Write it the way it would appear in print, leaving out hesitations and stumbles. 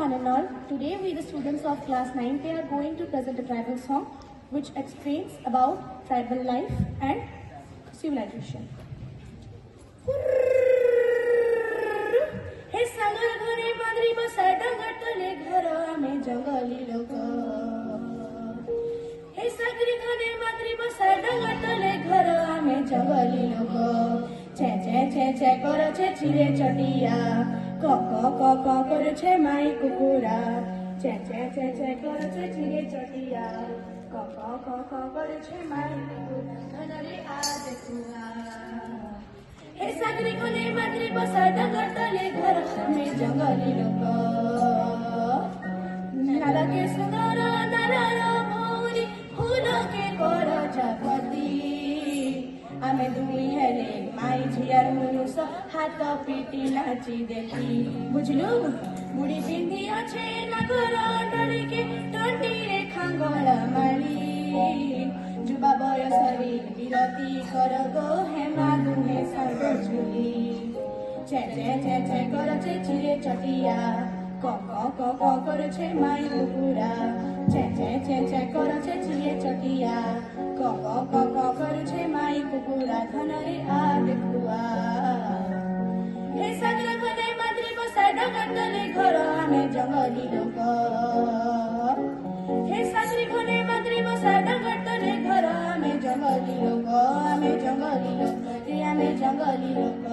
one and all. Today we the students of class 9th are going to present a tribal song which explains about tribal life and civilization. हे सागर घरे बांदरी बसा डंगर तले घर आम्ही जंगली लोक हे सागरी घरे बांदरी बसा डंगर तले घर आम्ही जंगली लोक छे छे छे छे करे छे चिरे चटिया क क क क करे छे माई कुकुरा छे छे छे छे करे छे चिरे चटिया क क क क करे छे माई कुकुरा धनरे आ देखुआ हे सागरी कोने माद्री बसा डंगर तले घर में जंगली लोक नाला के सुंदर नारार भौरी फूल के कर जगती आमे दुई हेले माई झियार मुनुस हाथ पीटी नाची देखी बुझलु मुड़ी पिंदी अच्छे नगर डरी के टंटी रे खांगल माली जुबा बयसरी बिरती कर गो हेमा दुहे सर्ग झुली छे छे छे छे कर छे चिरे चटिया क क क क कर छे माई कुकुरा छे छे छे छे कर छे चिरे चटिया क क क क कर छे माई कुकुरा धनरे आ देखुआ हे सागर घने माद्री बसा डंगर तले घर आमे जंगली लोक हे सागरी घने माद्री बसा डंगर तले घर आमे जंगली लोक आमे जंगली लोक